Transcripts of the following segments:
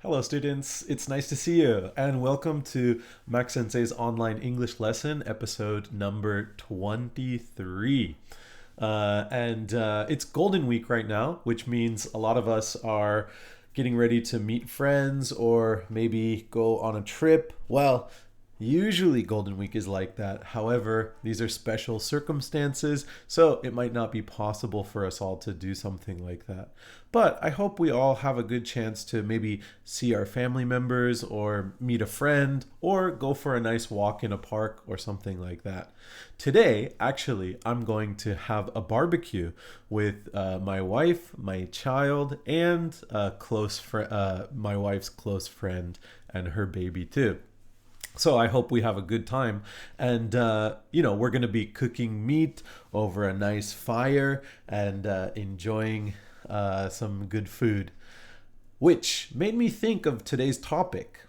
Hello, students. It's nice to see you, and welcome to Mac-Sensei's online English lesson, episode number 23. It's Golden Week right now, which means a lot of us are getting ready to meet friends or maybe go on a trip. Well, usually Golden Week is like that. However, these are special circumstances, so it might not be possible for us all to do something like that. But I hope we all have a good chance to maybe see our family members or meet a friend or go for a nice walk in a park or something like that. Today, actually, I'm going to have a barbecue with my wife, my child, and my wife's close friend and her baby too. So I hope we have a good time. And, we're going to be cooking meat over a nice fire and enjoying some good food, which made me think of today's topic.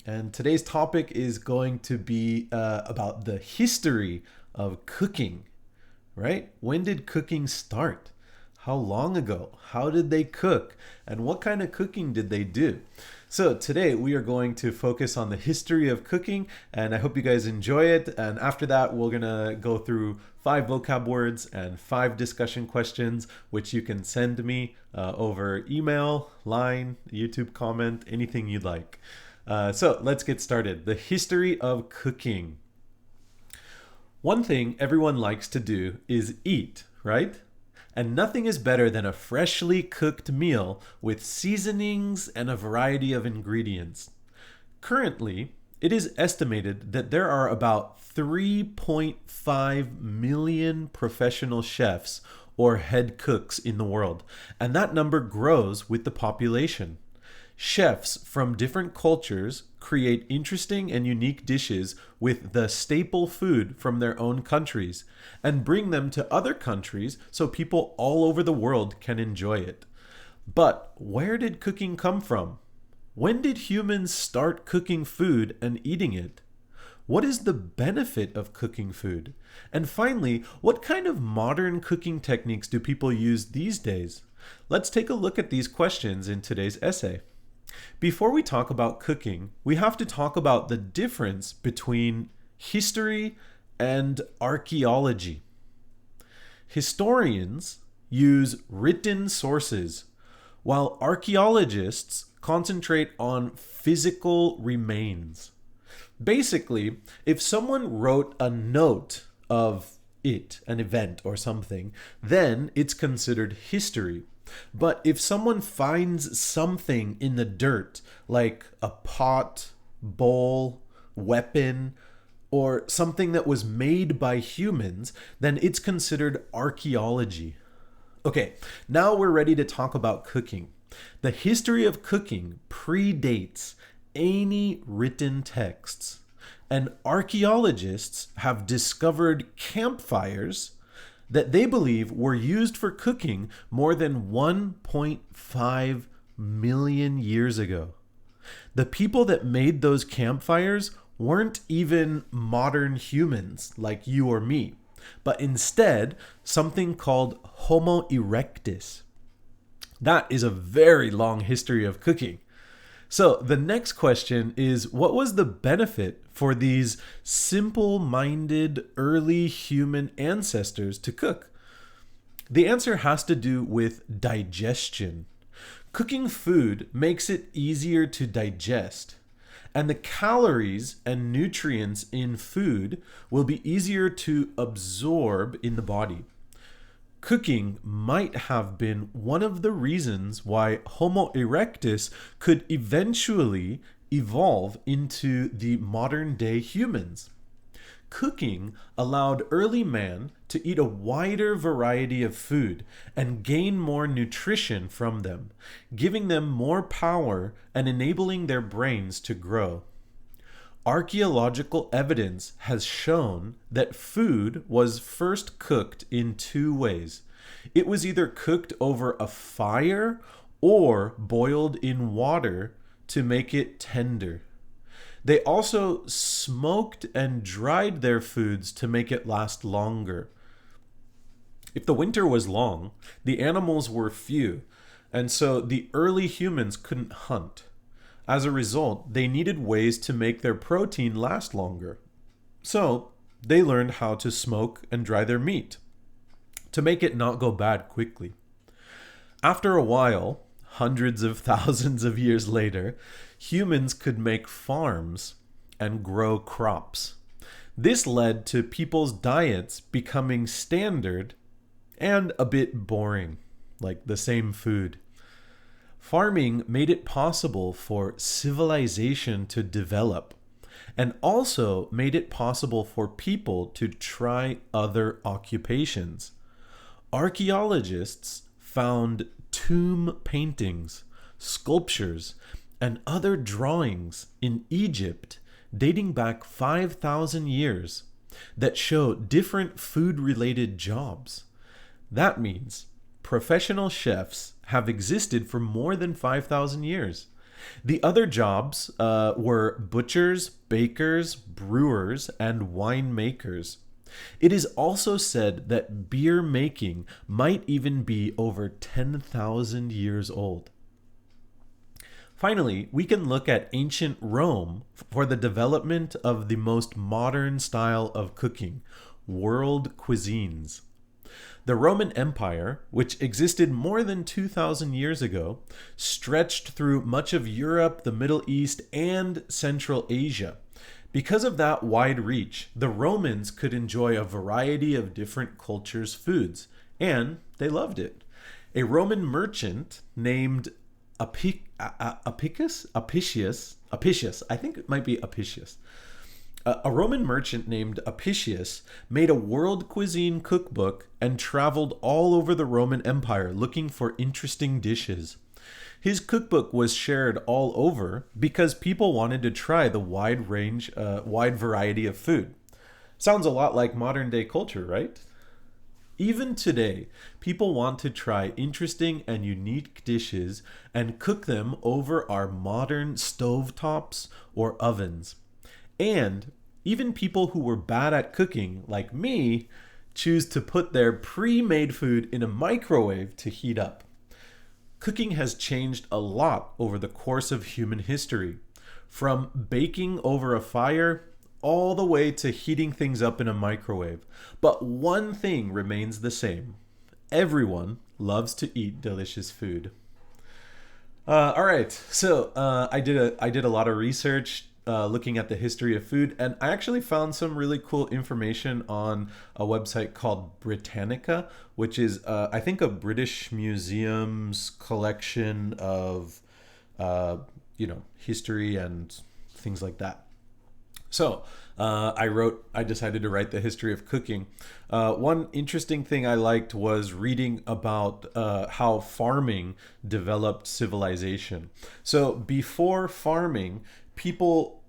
And today's topic is going to be about the history of cooking, right? When did cooking start? How long ago? How did they cook? And what kind of cooking did they do? So today we are going to focus on the history of cooking, and I hope you guys enjoy it. And after that, we're gonna go through 5 vocab words and 5 discussion questions, which you can send me over email, line, YouTube comment, anything you'd like. So let's get started. The history of cooking. One thing everyone likes to do is eat, right? And nothing is better than a freshly cooked meal with seasonings and a variety of ingredients. Currently, it is estimated that there are about 3.5 million professional chefs or head cooks in the world, and that number grows with the population. Chefs from different cultures create interesting and unique dishes with the staple food from their own countries and bring them to other countries so people all over the world can enjoy it. But where did cooking come from? When did humans start cooking food and eating it? What is the benefit of cooking food? And finally, what kind of modern cooking techniques do people use these days? Let's take a look at these questions in today's essay. Before we talk about cooking, we have to talk about the difference between history and archaeology. Historians use written sources, while archaeologists concentrate on physical remains. Basically, if someone wrote a note of an event or something, then it's considered history. But if someone finds something in the dirt, like a pot, bowl, weapon, or something that was made by humans, then it's considered archaeology. Okay, now we're ready to talk about cooking. The history of cooking predates any written texts, and archaeologists have discovered campfires that they believe were used for cooking more than 1.5 million years ago. The people that made those campfires weren't even modern humans like you or me, but instead something called Homo erectus. That is a very long history of cooking. So the next question is, what was the benefit for these simple-minded early human ancestors to cook? The answer has to do with digestion. Cooking food makes it easier to digest, and the calories and nutrients in food will be easier to absorb in the body. Cooking might have been one of the reasons why Homo erectus could eventually evolve into the modern day humans. Cooking allowed early man to eat a wider variety of food and gain more nutrition from them, giving them more power and enabling their brains to grow. Archaeological evidence has shown that food was first cooked in 2 ways. It was either cooked over a fire or boiled in water to make it tender. They also smoked and dried their foods to make it last longer. If the winter was long, the animals were few, and so the early humans couldn't hunt. As a result, they needed ways to make their protein last longer. So they learned how to smoke and dry their meat to make it not go bad quickly. After a while, hundreds of thousands of years later, humans could make farms and grow crops. This led to people's diets becoming standard and a bit boring, like the same food. Farming made it possible for civilization to develop and also made it possible for people to try other occupations. Archaeologists found tomb paintings, sculptures, and other drawings in Egypt dating back 5,000 years that show different food-related jobs. That means professional chefs have existed for more than 5,000 years. The other jobs were butchers, bakers, brewers, and winemakers. It is also said that beer making might even be over 10,000 years old. Finally, we can look at ancient Rome for the development of the most modern style of cooking, world cuisines. The Roman Empire, which existed more than 2,000 years ago, stretched through much of Europe, the Middle East, and Central Asia. Because of that wide reach, the Romans could enjoy a variety of different cultures' foods, and they loved it. A Roman merchant named Apicius, I think it might be Apicius. A Roman merchant named Apicius made a world cuisine cookbook and traveled all over the Roman Empire looking for interesting dishes. His cookbook was shared all over because people wanted to try the wide variety of food. Sounds a lot like modern day culture, right? Even today, people want to try interesting and unique dishes and cook them over our modern stovetops or ovens. And even people who were bad at cooking, like me, choose to put their pre-made food in a microwave to heat up. Cooking has changed a lot over the course of human history, from baking over a fire all the way to heating things up in a microwave. But one thing remains the same. Everyone loves to eat delicious food. All right, so I did a lot of research looking at the history of food, and I actually found some really cool information on a website called Britannica, which is I think a British museum's collection of history and things like that. So I decided to write the history of cooking. One interesting thing I liked was reading about how farming developed civilization. So before farming, people,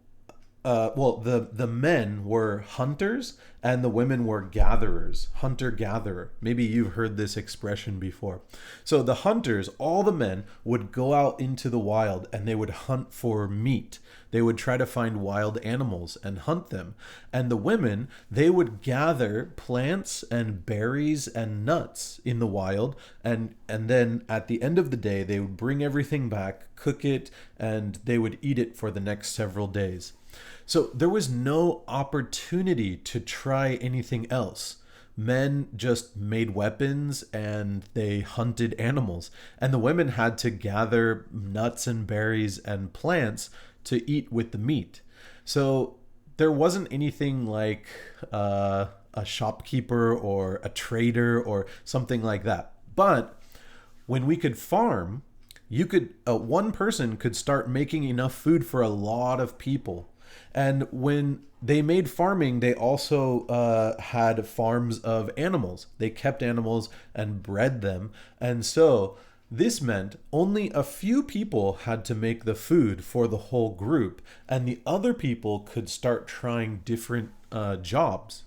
the men were hunters and the women were gatherers, hunter-gatherer. Maybe you've heard this expression before. So the hunters, all the men, would go out into the wild and they would hunt for meat. They would try to find wild animals and hunt them. And the women, they would gather plants and berries and nuts in the wild. And then at the end of the day, they would bring everything back, cook it, and they would eat it for the next several days. So there was no opportunity to try anything else. Men just made weapons and they hunted animals. And the women had to gather nuts and berries and plants to eat with the meat. So there wasn't anything like a shopkeeper or a trader or something like that. But when we could farm, one person could start making enough food for a lot of people. And when they made farming, they also had farms of animals. They kept animals and bred them. And so this meant only a few people had to make the food for the whole group, and the other people could start trying different jobs.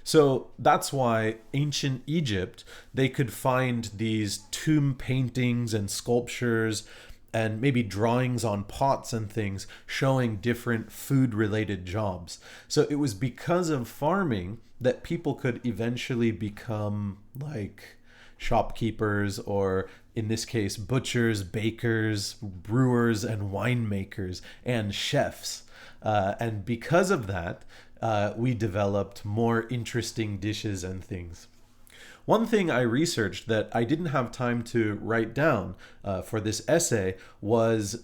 So that's why ancient Egypt, they could find these tomb paintings and sculptures and maybe drawings on pots and things showing different food-related jobs. So it was because of farming that people could eventually become like shopkeepers, or in this case, butchers, bakers, brewers, and winemakers, and chefs. And because of that, we developed more interesting dishes and things. One thing I researched that I didn't have time to write down for this essay was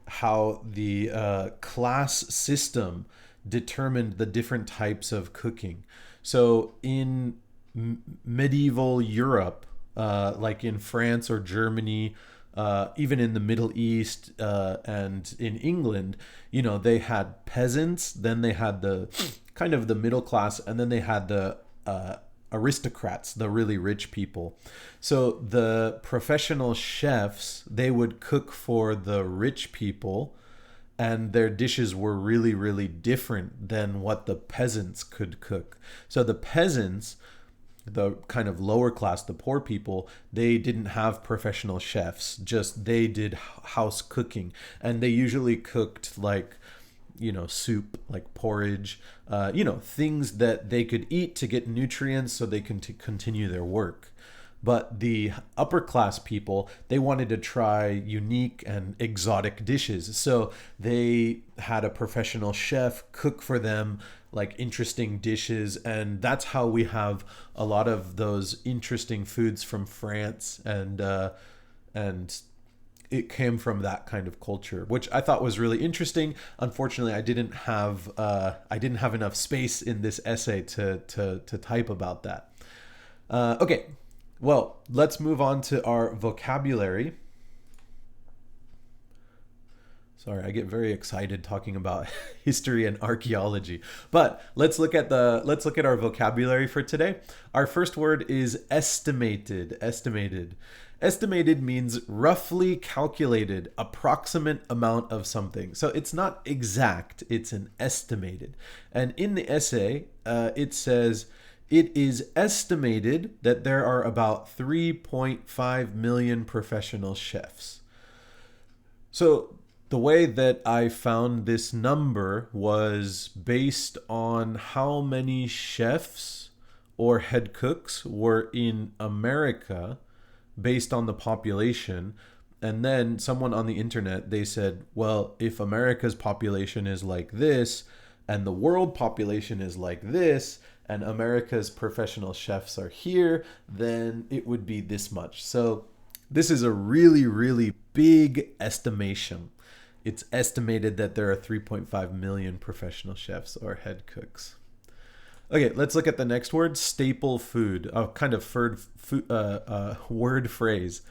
how the class system determined the different types of cooking. So in medieval Europe, like in France or Germany, even in the Middle East and in England, they had peasants, then they had the kind of the middle class, and then they had the aristocrats, the really rich people. So the professional chefs, they would cook for the rich people, and their dishes were really, really different than what the peasants could cook. So the peasants, the kind of lower class, the poor people, they didn't have professional chefs, just they did house cooking. And they usually cooked like, soup, like porridge, things that they could eat to get nutrients so they can continue their work. But the upper class people, they wanted to try unique and exotic dishes. So they had a professional chef cook for them like interesting dishes. And that's how we have a lot of those interesting foods from France. And it came from that kind of culture, which I thought was really interesting. Unfortunately, I didn't have enough space in this essay to type about that. Okay. Well, let's move on to our vocabulary. Sorry, I get very excited talking about history and archaeology. But let's look at our vocabulary for today. Our first word is estimated. Estimated means roughly calculated, approximate amount of something. So it's not exact, it's an estimated. And in the essay, it says, it is estimated that there are about 3.5 million professional chefs. So the way that I found this number was based on how many chefs or head cooks were in America based on the population. And then someone on the internet, they said, well, if America's population is like this and the world population is like this, and America's professional chefs are here, then it would be this much. So this is a really, really big estimation. It's estimated that there are 3.5 million professional chefs or head cooks. Okay, let's look at the next word, staple food, a kind of word phrase.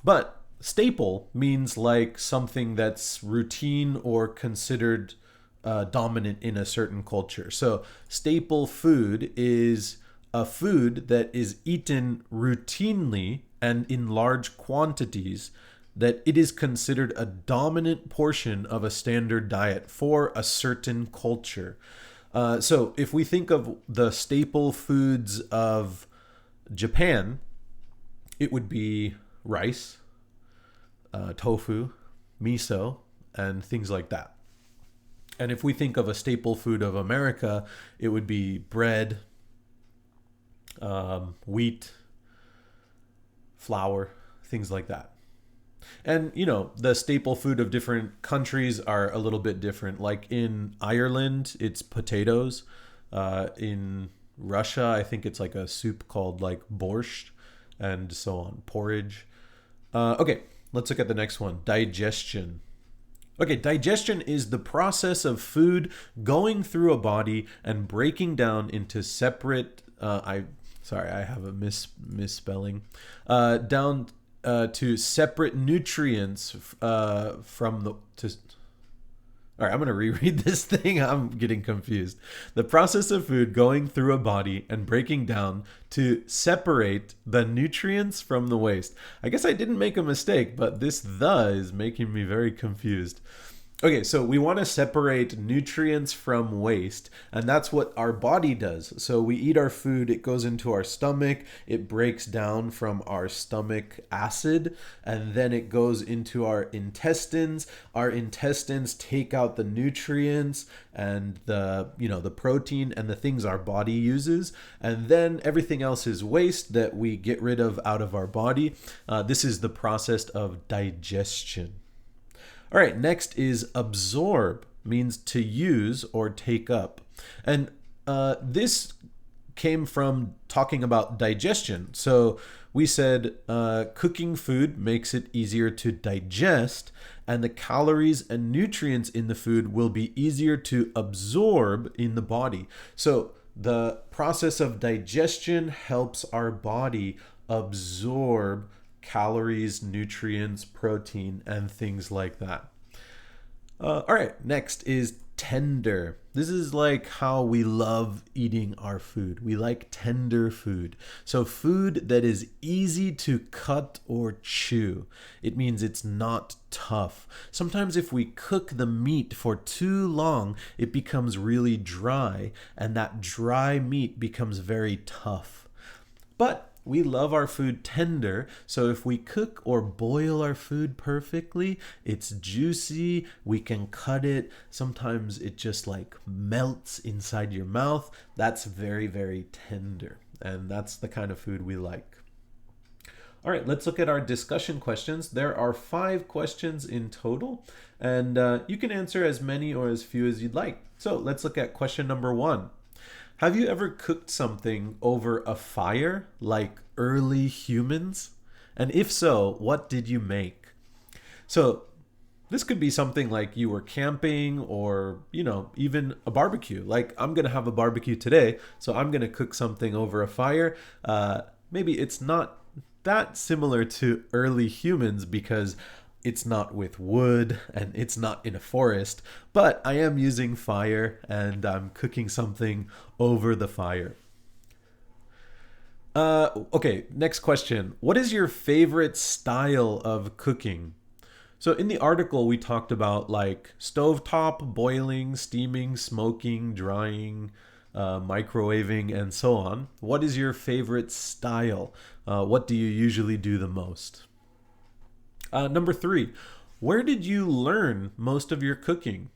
But staple means like something that's routine or considered dominant in a certain culture. So staple food is a food that is eaten routinely and in large quantities, that it is considered a dominant portion of a standard diet for a certain culture. So if we think of the staple foods of Japan, it would be rice, tofu, miso, and things like that. And if we think of a staple food of America, it would be bread, wheat, flour, things like that. And, the staple food of different countries are a little bit different. Like in Ireland, it's potatoes. In Russia, I think it's like a soup called like borscht, and so on, porridge. Okay, let's look at the next one, digestion. Okay, digestion is the process of food going through a body and breaking down into separate, I have a misspelling, down to separate nutrients from the, all right, I'm going to reread this thing. I'm getting confused. The process of food going through a body and breaking down to separate the nutrients from the waste. I guess I didn't make a mistake, but this "the" is making me very confused. Okay, so we want to separate nutrients from waste, and that's what our body does. So we eat our food, it goes into our stomach, it breaks down from our stomach acid, and then it goes into our intestines. Our intestines take out the nutrients and the protein and the things our body uses, and then everything else is waste that we get rid of out of our body. This is the process of digestion. All right, next is absorb, means to use or take up. And this came from talking about digestion. So we said cooking food makes it easier to digest, and the calories and nutrients in the food will be easier to absorb in the body. So the process of digestion helps our body absorb calories, nutrients, protein, and things like that. All right, next is tender. This is like how we love eating our food. We like tender food. So food that is easy to cut or chew. It means it's not tough. Sometimes if we cook the meat for too long, it becomes really dry, and that dry meat becomes very tough. But we love our food tender, so if we cook or boil our food perfectly, it's juicy, we can cut it. Sometimes it just like melts inside your mouth. That's very, very tender, and that's the kind of food we like. All right, let's look at our discussion questions. There are 5 questions in total, and you can answer as many or as few as you'd like. So let's look at question number 1. Have you ever cooked something over a fire like early humans? And if so, what did you make? So this could be something like you were camping or, even a barbecue. Like I'm going to have a barbecue today, so I'm going to cook something over a fire. Maybe it's not that similar to early humans because it's not with wood and it's not in a forest, but I am using fire and I'm cooking something over the fire. Okay, next question. What is your favorite style of cooking? So in the article, we talked about like stovetop, boiling, steaming, smoking, drying, microwaving, and so on. What is your favorite style? What do you usually do the most? Number 3, where did you learn most of your cooking?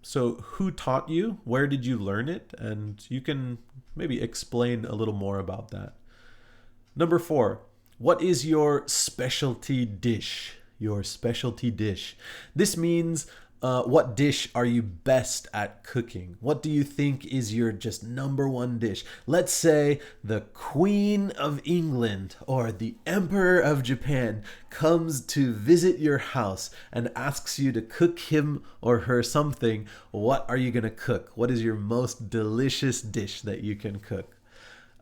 So who taught you? Where did you learn it? And you can maybe explain a little more about that. Number 4, what is your specialty dish? Your specialty dish. This means what dish are you best at cooking? What do you think is your just number 1 dish? Let's say the Queen of England or the Emperor of Japan comes to visit your house and asks you to cook him or her something. What are you going to cook? What is your most delicious dish that you can cook?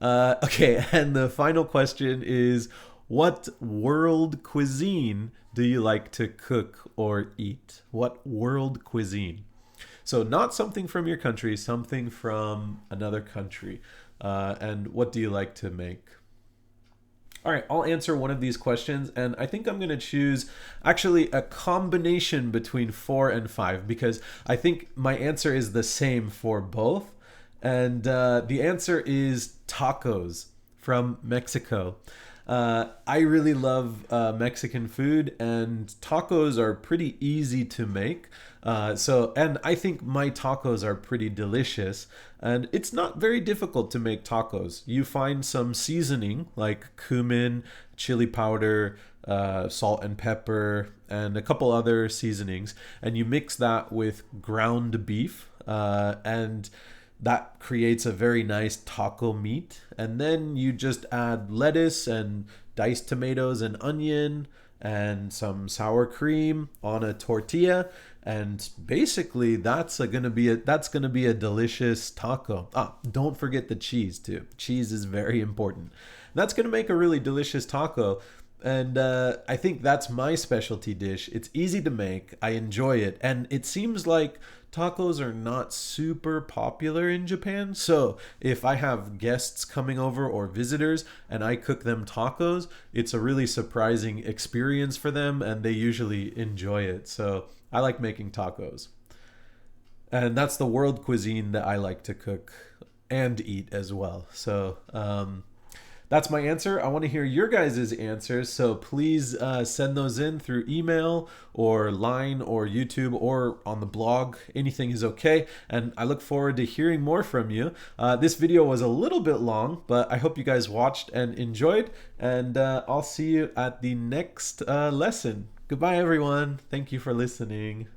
Okay, and the final question is, what world cuisine do you like to cook or eat? What world cuisine? So not something from your country, something from another country. And what do you like to make? All right, I'll answer one of these questions, and I think I'm going to choose actually a combination between 4 and 5 because I think my answer is the same for both. And the answer is tacos from Mexico. I really love Mexican food, and tacos are pretty easy to make. And I think my tacos are pretty delicious, and it's not very difficult to make tacos. You find some seasoning like cumin, chili powder, salt and pepper, and a couple other seasonings, and you mix that with ground beef, and that creates a very nice taco meat. And then you just add lettuce and diced tomatoes and onion and some sour cream on a tortilla, and basically that's going to be a delicious taco. Don't forget the cheese too. Cheese is very important. That's going to make a really delicious taco. And I think that's my specialty dish. It's easy to make. I enjoy it. And it seems like tacos are not super popular in Japan. So if I have guests coming over or visitors and I cook them tacos, it's a really surprising experience for them and they usually enjoy it. So I like making tacos. And that's the world cuisine that I like to cook and eat as well. So that's my answer. I want to hear your guys' answers. So please send those in through email or line or YouTube or on the blog. Anything is okay. And I look forward to hearing more from you. This video was a little bit long, but I hope you guys watched and enjoyed. And I'll see you at the next lesson. Goodbye, everyone. Thank you for listening.